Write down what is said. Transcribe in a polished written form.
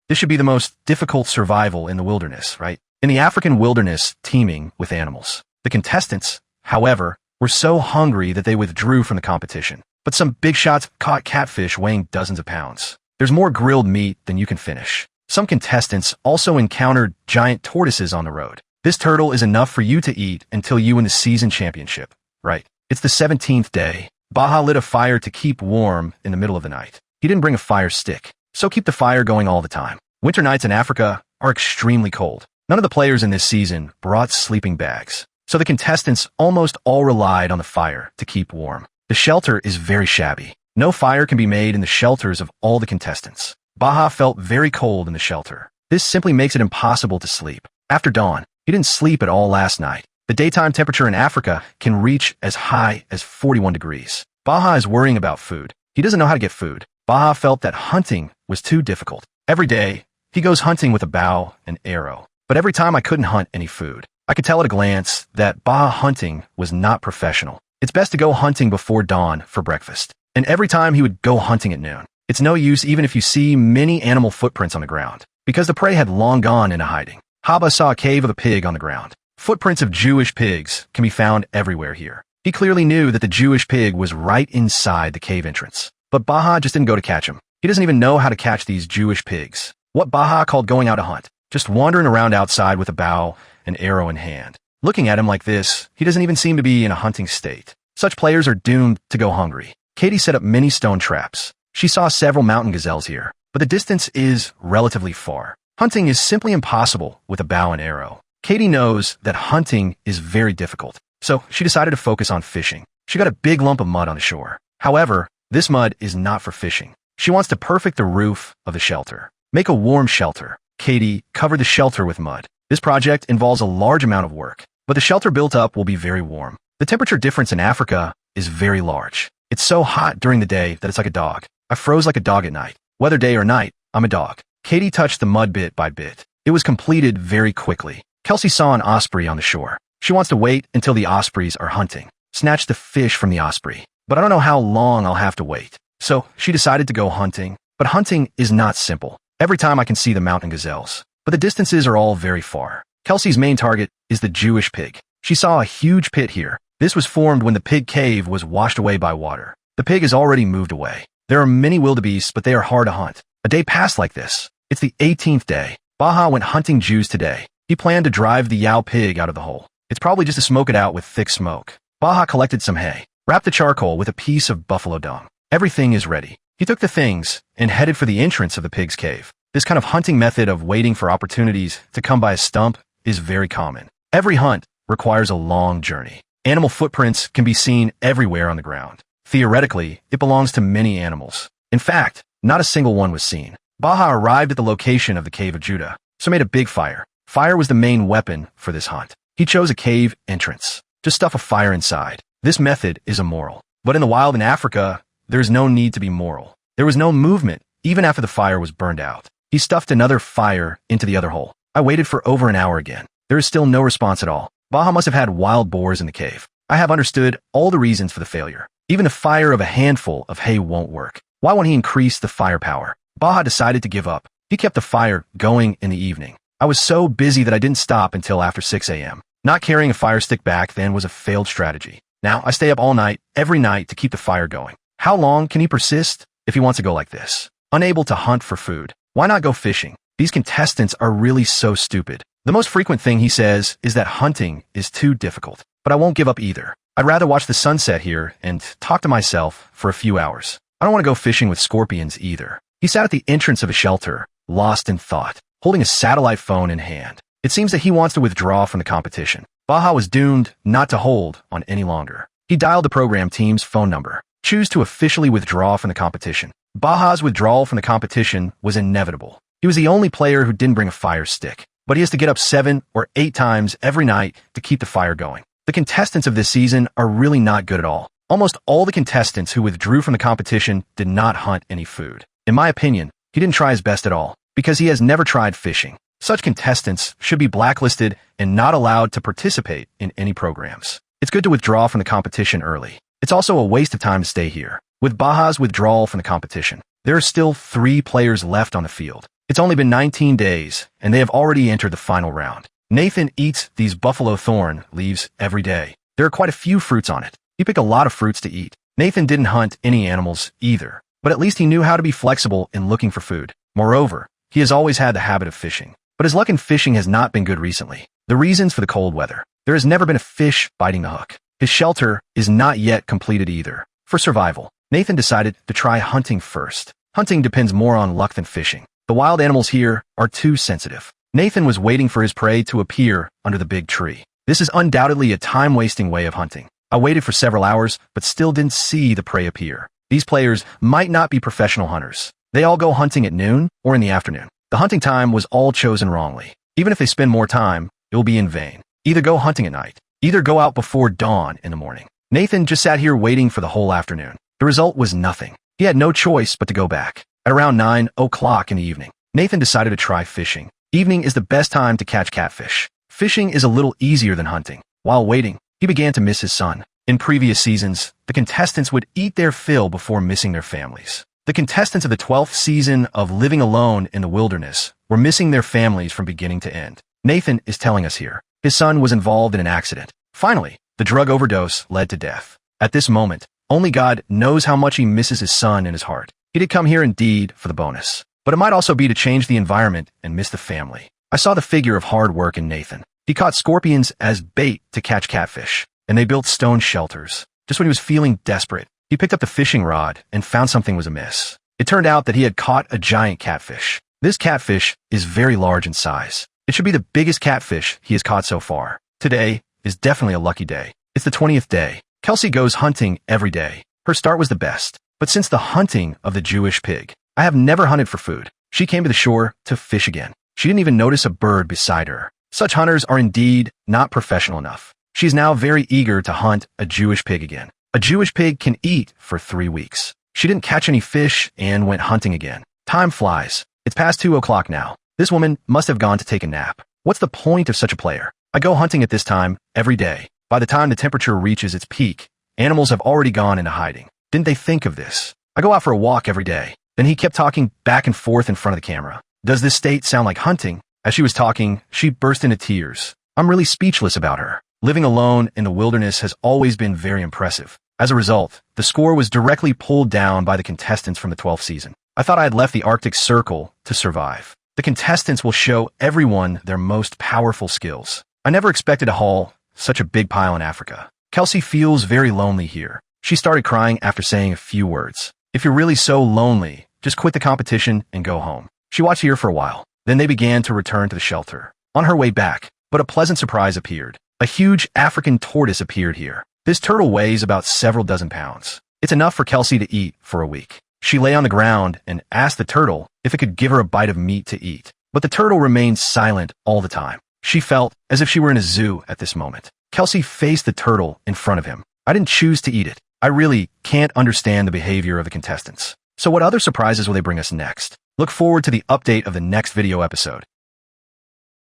This should be the most difficult survival in the wilderness, right? In the African wilderness teeming with animals. The contestants, however, were so hungry that they withdrew from the competition. But some big shots caught catfish weighing dozens of pounds. There's more grilled meat than you can finish. Some contestants also encountered giant tortoises on the road. This turtle is enough for you to eat until you win the season championship, right? It's the 17th day. Baja lit a fire to keep warm in the middle of the night. He didn't bring a fire stick, so keep the fire going all the time. Winter nights in Africa are extremely cold. None of the players in this season brought sleeping bags, so the contestants almost all relied on the fire to keep warm. The shelter is very shabby. No fire can be made in the shelters of all the contestants. Baja felt very cold in the shelter. This simply makes it impossible to sleep. After dawn, he didn't sleep at all last night. The daytime temperature in Africa can reach as high as 41 degrees. Baja is worrying about food. He doesn't know how to get food. Baja felt that hunting was too difficult. Every day, he goes hunting with a bow and arrow. But every time I couldn't hunt any food. I could tell at a glance that Baja hunting was not professional. It's best to go hunting before dawn for breakfast. And every time he would go hunting at noon. It's no use even if you see many animal footprints on the ground, because the prey had long gone into hiding. Haba saw a cave of a pig on the ground. Footprints of Jewish pigs can be found everywhere here. He clearly knew that the Jewish pig was right inside the cave entrance. But Baja just didn't go to catch him. He doesn't even know how to catch these Jewish pigs. What Baja called going out to hunt. Just wandering around outside with a bow and arrow in hand. Looking at him like this, he doesn't even seem to be in a hunting state. Such players are doomed to go hungry. Katie set up many stone traps. She saw several mountain gazelles here, but the distance is relatively far. Hunting is simply impossible with a bow and arrow. Katie knows that hunting is very difficult, so she decided to focus on fishing. She got a big lump of mud on the shore. However, this mud is not for fishing. She wants to perfect the roof of the shelter. Make a warm shelter. Katie covered the shelter with mud. This project involves a large amount of work, but the shelter built up will be very warm. The temperature difference in Africa is very large. It's so hot during the day that it's like a dog. I froze like a dog at night. Whether day or night, I'm a dog. Katie touched the mud bit by bit. It was completed very quickly. Kelsey saw an osprey on the shore. She wants to wait until the ospreys are hunting. Snatch the fish from the osprey. But I don't know how long I'll have to wait. So she decided to go hunting. But hunting is not simple. Every time I can see the mountain gazelles. But the distances are all very far. Kelsey's main target is the Jewish pig. She saw a huge pit here. This was formed when the pig cave was washed away by water. The pig has already moved away. There are many wildebeests, but they are hard to hunt. A day passed like this. It's the 18th day. Baja went hunting Jews today. He planned to drive the Yao pig out of the hole. It's probably just to smoke it out with thick smoke. Baja collected some hay, wrapped the charcoal with a piece of buffalo dung. Everything is ready. He took the things and headed for the entrance of the pig's cave. This kind of hunting method of waiting for opportunities to come by a stump is very common. Every hunt requires a long journey. Animal footprints can be seen everywhere on the ground. Theoretically, it belongs to many animals. In fact, not a single one was seen. Baja arrived at the location of the Cave of Judah, so made a big fire. Fire was the main weapon for this hunt. He chose a cave entrance. Just stuff a fire inside. This method is immoral. But in the wild in Africa, there is no need to be moral. There was no movement, even after the fire was burned out. He stuffed another fire into the other hole. I waited for over an hour again. There is still no response at all. Baja must have had wild boars in the cave. I have understood all the reasons for the failure. Even the fire of a handful of hay won't work. Why won't he increase the firepower? Baja decided to give up. He kept the fire going in the evening. I was so busy that I didn't stop until after 6 a.m. Not carrying a fire stick back then was a failed strategy. Now I stay up all night, every night, to keep the fire going. How long can he persist if he wants to go like this? Unable to hunt for food. Why not go fishing? These contestants are really so stupid. The most frequent thing he says is that hunting is too difficult. But I won't give up either. I'd rather watch the sunset here and talk to myself for a few hours. I don't want to go fishing with scorpions either. He sat at the entrance of a shelter, lost in thought, holding a satellite phone in hand. It seems that he wants to withdraw from the competition. Baja was doomed not to hold on any longer. He dialed the program team's phone number. Choose to officially withdraw from the competition. Baja's withdrawal from the competition was inevitable. He was the only player who didn't bring a fire stick, but he has to get up 7 or 8 times every night to keep the fire going. The contestants of this season are really not good at all. Almost all the contestants who withdrew from the competition did not hunt any food. In my opinion, he didn't try his best at all, because he has never tried fishing. Such contestants should be blacklisted and not allowed to participate in any programs. It's good to withdraw from the competition early. It's also a waste of time to stay here. With Baja's withdrawal from the competition, there are still 3 players left on the field. It's only been 19 days, and they have already entered the final round. Nathan eats these buffalo thorn leaves every day. There are quite a few fruits on it. He picked a lot of fruits to eat. Nathan didn't hunt any animals either, but at least he knew how to be flexible in looking for food. Moreover, he has always had the habit of fishing. But his luck in fishing has not been good recently. The reasons for the cold weather. There has never been a fish biting the hook. His shelter is not yet completed either. For survival, Nathan decided to try hunting first. Hunting depends more on luck than fishing. The wild animals here are too sensitive. Nathan was waiting for his prey to appear under the big tree. This is undoubtedly a time-wasting way of hunting. I waited for several hours, but still didn't see the prey appear. These players might not be professional hunters. They all go hunting at noon or in the afternoon. The hunting time was all chosen wrongly. Even if they spend more time, it will be in vain. Either go hunting at night, either go out before dawn in the morning. Nathan just sat here waiting for the whole afternoon. The result was nothing. He had no choice but to go back. At around 9 o'clock in the evening, Nathan decided to try fishing. Evening is the best time to catch catfish. Fishing is a little easier than hunting. While waiting, he began to miss his son. In previous seasons, the contestants would eat their fill before missing their families. The contestants of the 12th season of Living Alone in the Wilderness were missing their families from beginning to end. Nathan is telling us here. His son was involved in an accident. Finally, the drug overdose led to death. At this moment, only God knows how much he misses his son in his heart. He did come here indeed for the bonus, but it might also be to change the environment and miss the family. I saw the figure of hard work in Nathan. He caught scorpions as bait to catch catfish, and they built stone shelters. Just when he was feeling desperate, he picked up the fishing rod and found something was amiss. It turned out that he had caught a giant catfish. This catfish is very large in size. It should be the biggest catfish he has caught so far. Today is definitely a lucky day. It's the 20th day. Kelsey goes hunting every day. Her start was the best. But since the hunting of the Jewish pig, I have never hunted for food. She came to the shore to fish again. She didn't even notice a bird beside her. Such hunters are indeed not professional enough. She's now very eager to hunt a Jewish pig again. A Jewish pig can eat for 3 weeks. She didn't catch any fish and went hunting again. Time flies. It's past 2 o'clock now. This woman must have gone to take a nap. What's the point of such a player? I go hunting at this time every day. By the time the temperature reaches its peak, animals have already gone into hiding. Didn't they think of this? I go out for a walk every day. Then he kept talking back and forth in front of the camera. Does this state sound like hunting? As she was talking, she burst into tears. I'm really speechless about her. Living alone in the wilderness has always been very impressive. As a result, the score was directly pulled down by the contestants from the 12th season. I thought I had left the Arctic Circle to survive. The contestants will show everyone their most powerful skills. I never expected to haul such a big pile in Africa. Kelsey feels very lonely here. She started crying after saying a few words. If you're really so lonely, just quit the competition and go home. She watched here for a while. Then they began to return to the shelter. On her way back, but a pleasant surprise appeared. A huge African tortoise appeared here. This turtle weighs about several dozen pounds. It's enough for Kelsey to eat for a week. She lay on the ground and asked the turtle if it could give her a bite of meat to eat. But the turtle remained silent all the time. She felt as if she were in a zoo at this moment. Kelsey faced the turtle in front of him. I didn't choose to eat it. I really can't understand the behavior of the contestants. So what other surprises will they bring us next? Look forward to the update of the next video episode.